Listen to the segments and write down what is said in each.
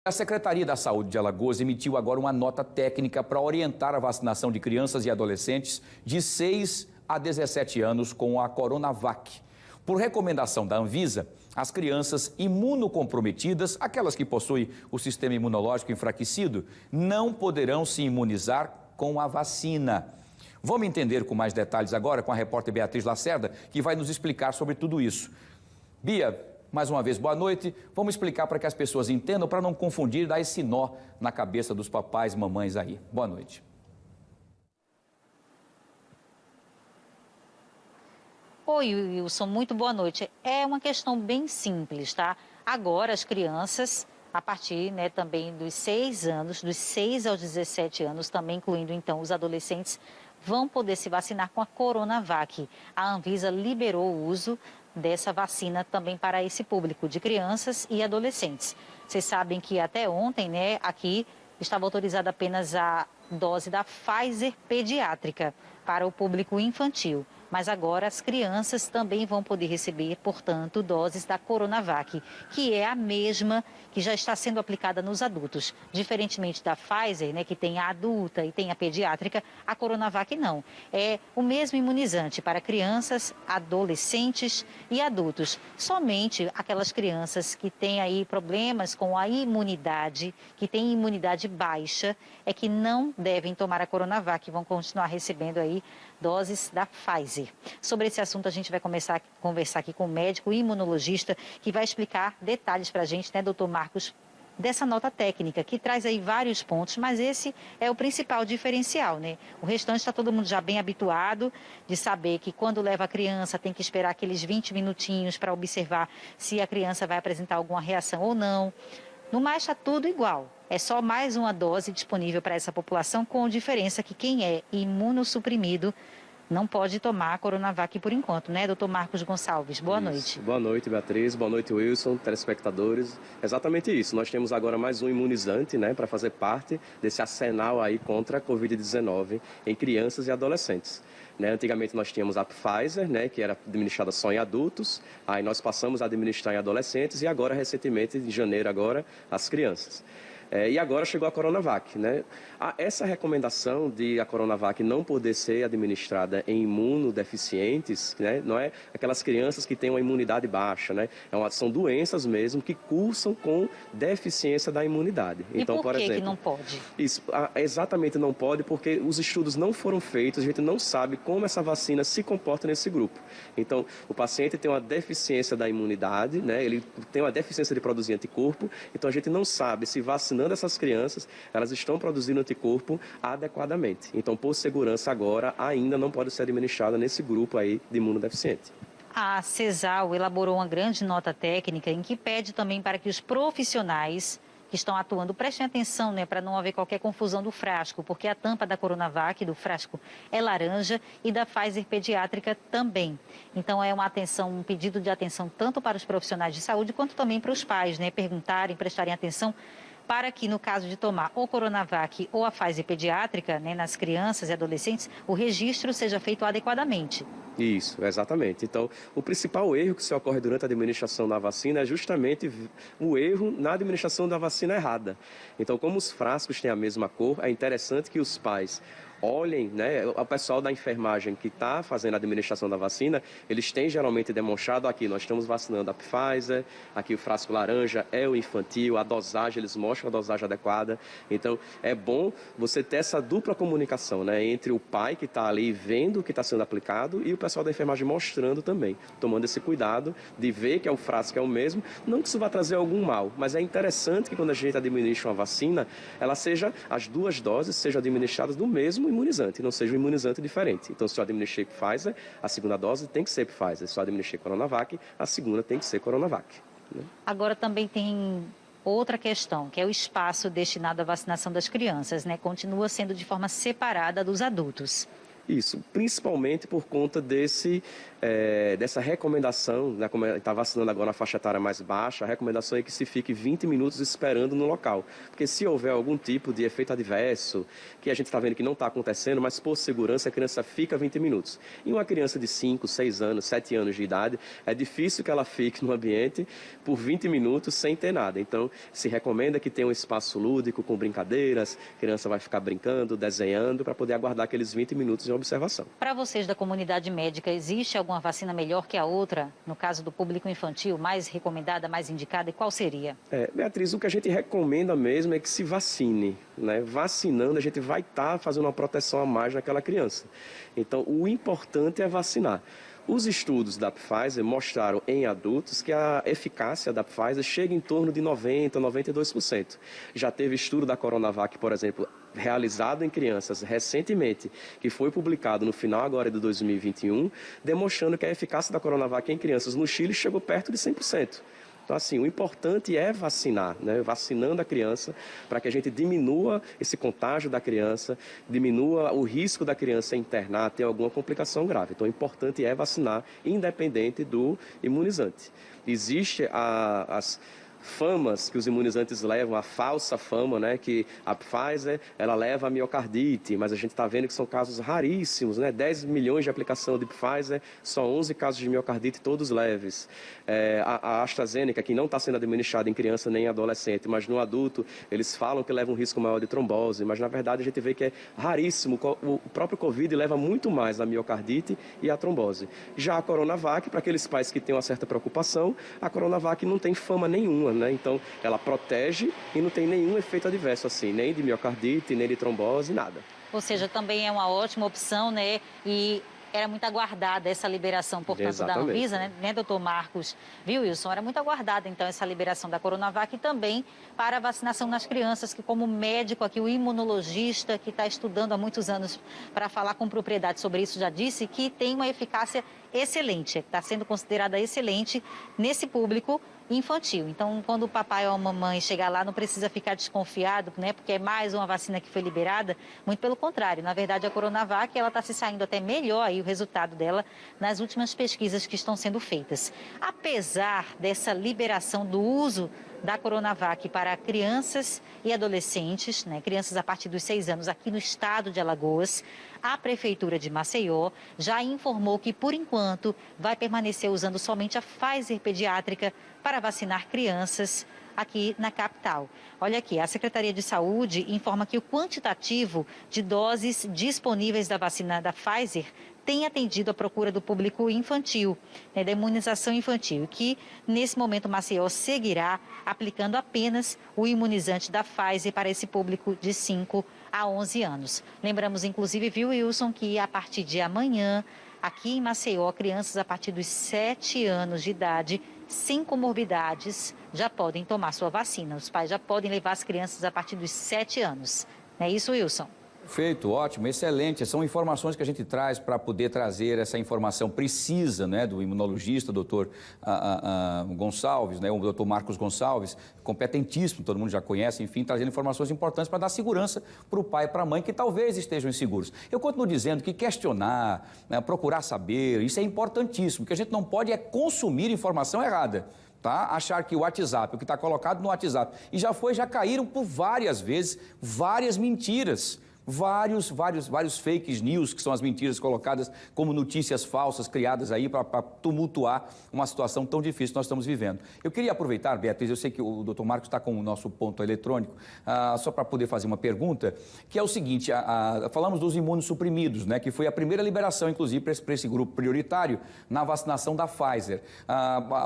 A Secretaria da Saúde de Alagoas emitiu agora uma nota técnica para orientar a vacinação de crianças e adolescentes de 6 a 17 anos com a Coronavac. Por recomendação da Anvisa, as crianças imunocomprometidas, aquelas que possuem o sistema imunológico enfraquecido, não poderão se imunizar com a vacina. Vamos entender com mais detalhes agora com a repórter Beatriz Lacerda, que vai nos explicar sobre tudo isso. Bia, mais uma vez, boa noite. Vamos explicar para que as pessoas entendam, para não confundir, dar esse nó na cabeça dos papais e mamães aí. Boa noite. Oi, Wilson, muito boa noite. É uma questão bem simples, tá? Agora as crianças, a partir também dos 6 anos, dos 6 aos 17 anos, também incluindo então os adolescentes, vão poder se vacinar com a Coronavac. A Anvisa liberou o uso dessa vacina também para esse público de crianças e adolescentes. Vocês sabem que até ontem, aqui estava autorizada apenas a dose da Pfizer pediátrica para o público infantil. Mas agora as crianças também vão poder receber, portanto, doses da Coronavac, que é a mesma que já está sendo aplicada nos adultos. Diferentemente da Pfizer, que tem a adulta e tem a pediátrica, a Coronavac não. É o mesmo imunizante para crianças, adolescentes e adultos. Somente aquelas crianças que têm aí problemas com a imunidade, que têm imunidade baixa, é que não devem tomar a Coronavac, vão continuar recebendo aí doses da Pfizer. Sobre esse assunto, a gente vai começar a conversar aqui com o médico imunologista, que vai explicar detalhes para a gente, doutor Marcos, dessa nota técnica, que traz aí vários pontos, mas esse é o principal diferencial, O restante está todo mundo já bem habituado de saber que quando leva a criança tem que esperar aqueles 20 minutinhos para observar se a criança vai apresentar alguma reação ou não. No mais, está tudo igual. É só mais uma dose disponível para essa população, com diferença que quem é imunossuprimido não pode tomar a Coronavac por enquanto, doutor Marcos Gonçalves? Boa noite. Boa noite, Beatriz. Boa noite, Wilson, telespectadores. Exatamente isso. Nós temos agora mais um imunizante, para fazer parte desse arsenal aí contra a Covid-19 em crianças e adolescentes. Antigamente nós tínhamos a Pfizer, que era administrada só em adultos, aí nós passamos a administrar em adolescentes e agora, recentemente, em janeiro agora, as crianças. E agora chegou a Coronavac, Essa recomendação de a Coronavac não poder ser administrada em imunodeficientes, não é aquelas crianças que têm uma imunidade baixa, são doenças mesmo que cursam com deficiência da imunidade. Então, por exemplo, que não pode? Isso, exatamente não pode porque os estudos não foram feitos, a gente não sabe como essa vacina se comporta nesse grupo. Então, o paciente tem uma deficiência da imunidade, ele tem uma deficiência de produzir anticorpo, então a gente não sabe se vacinando essas crianças, elas estão produzindo anticorpo adequadamente. Então, por segurança agora, ainda não pode ser administrada nesse grupo aí de imunodeficiente. A CESAL elaborou uma grande nota técnica em que pede também para que os profissionais que estão atuando prestem atenção, para não haver qualquer confusão do frasco, porque a tampa da Coronavac, do frasco, é laranja e da Pfizer pediátrica também. Então, é um pedido de atenção tanto para os profissionais de saúde quanto também para os pais, perguntarem, prestarem atenção, para que, no caso de tomar ou Coronavac ou a Pfizer pediátrica, nas crianças e adolescentes, o registro seja feito adequadamente. Isso, exatamente. Então, o principal erro que se ocorre durante a administração da vacina é justamente o erro na administração da vacina errada. Então, como os frascos têm a mesma cor, é interessante que os pais olhem, o pessoal da enfermagem que está fazendo a administração da vacina, eles têm geralmente demonstrado aqui, nós estamos vacinando a Pfizer, aqui o frasco laranja é o infantil, a dosagem, eles mostram a dosagem adequada. Então, é bom você ter essa dupla comunicação, entre o pai que está ali vendo o que está sendo aplicado e o pessoal da enfermagem mostrando também, tomando esse cuidado de ver que o frasco é o mesmo, não que isso vá trazer algum mal, mas é interessante que quando a gente administra uma vacina, as duas doses sejam administradas do mesmo imunizante, não seja um imunizante diferente. Então, se eu administrei Pfizer, a segunda dose tem que ser Pfizer. Se eu administrei Coronavac, a segunda tem que ser Coronavac. Agora também tem outra questão, que é o espaço destinado à vacinação das crianças, Continua sendo de forma separada dos adultos. Isso, principalmente por conta dessa recomendação, né, como está vacinando agora na faixa etária mais baixa, a recomendação é que se fique 20 minutos esperando no local. Porque se houver algum tipo de efeito adverso, que a gente está vendo que não está acontecendo, mas por segurança a criança fica 20 minutos. E uma criança de 5, 6 anos, 7 anos de idade, é difícil que ela fique no ambiente por 20 minutos sem ter nada. Então, se recomenda que tenha um espaço lúdico com brincadeiras, a criança vai ficar brincando, desenhando, para poder aguardar aqueles 20 minutos de observação. Para vocês da comunidade médica, existe alguma vacina melhor que a outra, no caso do público infantil, mais recomendada, mais indicada, e qual seria? Beatriz, o que a gente recomenda mesmo é que se vacine, né? Vacinando, a gente vai estar fazendo uma proteção a mais naquela criança. Então, o importante é vacinar. Os estudos da Pfizer mostraram em adultos que a eficácia da Pfizer chega em torno de 90%, 92%. Já teve estudo da Coronavac, por exemplo, realizado em crianças recentemente, que foi publicado no final agora de 2021, demonstrando que a eficácia da Coronavac em crianças no Chile chegou perto de 100%. Então, assim, o importante é vacinar, né? Vacinando a criança para que a gente diminua esse contágio da criança, diminua o risco da criança internar, ter alguma complicação grave. Então, o importante é vacinar, independente do imunizante. Existe as famas que os imunizantes levam, a falsa fama, né, que a Pfizer, ela leva a miocardite, mas a gente está vendo que são casos raríssimos, né, 10 milhões de aplicação de Pfizer, só 11 casos de miocardite, todos leves. A AstraZeneca, que não está sendo administrada em criança nem em adolescente, mas no adulto, eles falam que leva um risco maior de trombose, mas na verdade a gente vê que é raríssimo, o próprio Covid leva muito mais a miocardite e a trombose. Já a Coronavac, para aqueles pais que têm uma certa preocupação, a Coronavac não tem fama nenhuma, né? Então, ela protege e não tem nenhum efeito adverso, assim, nem de miocardite, nem de trombose, nada. Ou seja, também é uma ótima opção, né? E era muito aguardada essa liberação, portanto, Exatamente. da Anvisa, né, doutor Marcos? Viu, Wilson? Era muito aguardada, então, essa liberação da Coronavac e também para a vacinação nas crianças, que como médico aqui, o imunologista que está estudando há muitos anos para falar com propriedade sobre isso, já disse que tem uma eficácia excelente, está sendo considerada excelente nesse público infantil. Então, quando o papai ou a mamãe chegar lá, não precisa ficar desconfiado, né? Porque é mais uma vacina que foi liberada. Muito pelo contrário. Na verdade, a Coronavac, ela está se saindo até melhor aí o resultado dela nas últimas pesquisas que estão sendo feitas. Apesar dessa liberação do uso da Coronavac para crianças e adolescentes, né, crianças a partir dos 6 anos aqui no estado de Alagoas, a Prefeitura de Maceió já informou que, por enquanto, vai permanecer usando somente a Pfizer pediátrica para vacinar crianças aqui na capital. Olha aqui, a Secretaria de Saúde informa que o quantitativo de doses disponíveis da vacina da Pfizer tem atendido a procura do público infantil, né, da imunização infantil, que nesse momento Maceió seguirá aplicando apenas o imunizante da Pfizer para esse público de 5 a 11 anos. Lembramos, inclusive, viu, Wilson, que a partir de amanhã, aqui em Maceió, crianças a partir dos 7 anos de idade, sem comorbidades, já podem tomar sua vacina. Os pais já podem levar as crianças a partir dos 7 anos. Não é isso, Wilson? Perfeito, ótimo, excelente. São informações que a gente traz para poder trazer essa informação precisa, né, do imunologista, doutor Gonçalves, né, o doutor Marcos Gonçalves, competentíssimo, todo mundo já conhece, enfim, trazendo informações importantes para dar segurança para o pai e para a mãe que talvez estejam inseguros. Eu continuo dizendo que questionar, né, procurar saber, isso é importantíssimo, o que a gente não pode é consumir informação errada. Tá? Achar que o WhatsApp, o que está colocado no WhatsApp, e já caíram por várias vezes, várias mentiras. Vários fake news, que são as mentiras colocadas como notícias falsas criadas aí para tumultuar uma situação tão difícil que nós estamos vivendo. Eu queria aproveitar, Beatriz, eu sei que o doutor Marcos está com o nosso ponto eletrônico, só para poder fazer uma pergunta, que é o seguinte, falamos dos imunossuprimidos, né, que foi a primeira liberação, inclusive, para esse grupo prioritário na vacinação da Pfizer.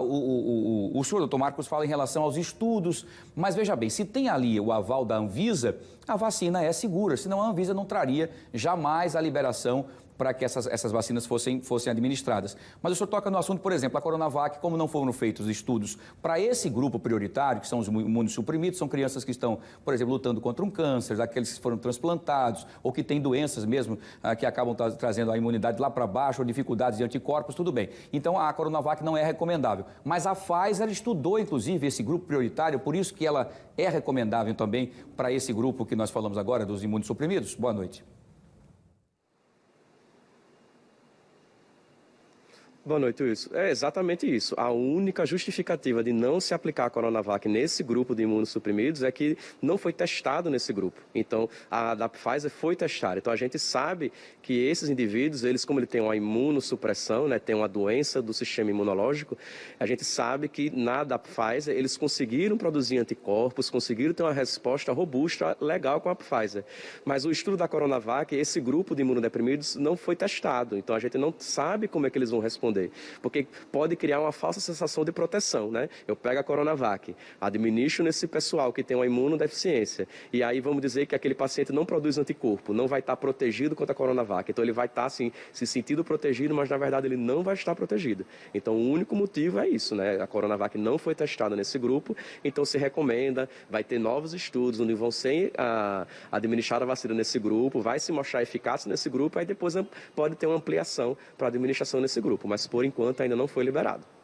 O senhor, doutor Marcos, fala em relação aos estudos, mas veja bem, se tem ali o aval da Anvisa, a vacina é segura, senão a Anvisa não traria jamais a liberação para que essas vacinas fossem administradas. Mas o senhor toca no assunto, por exemplo, a Coronavac, como não foram feitos estudos para esse grupo prioritário, que são os imunossuprimidos, são crianças que estão, por exemplo, lutando contra um câncer, aqueles que foram transplantados, ou que têm doenças mesmo que acabam trazendo a imunidade lá para baixo, ou dificuldades de anticorpos, tudo bem. Então, a Coronavac não é recomendável. Mas a Pfizer estudou, inclusive, esse grupo prioritário, por isso que ela é recomendável também para esse grupo que nós falamos agora, dos imunossuprimidos. Boa noite. Boa noite, Wilson. É exatamente isso. A única justificativa de não se aplicar a Coronavac nesse grupo de imunossuprimidos é que não foi testado nesse grupo. Então, a da Pfizer foi testada. Então, a gente sabe que esses indivíduos, eles, como ele tem uma imunossupressão, né, tem uma doença do sistema imunológico, a gente sabe que na da Pfizer eles conseguiram produzir anticorpos, conseguiram ter uma resposta robusta, legal com a Pfizer. Mas o estudo da Coronavac, esse grupo de imunodeprimidos não foi testado. Então, a gente não sabe como é que eles vão responder. Porque pode criar uma falsa sensação de proteção, né? Eu pego a Coronavac, administro nesse pessoal que tem uma imunodeficiência, e aí vamos dizer que aquele paciente não produz anticorpo, não vai estar protegido contra a Coronavac. Então ele vai estar assim, se sentindo protegido, mas na verdade ele não vai estar protegido. Então o único motivo é isso, né? A Coronavac não foi testada nesse grupo, então se recomenda, vai ter novos estudos onde vão ser administrada a vacina nesse grupo, vai se mostrar eficácia nesse grupo, aí depois pode ter uma ampliação para a administração nesse grupo, mas por enquanto ainda não foi liberado.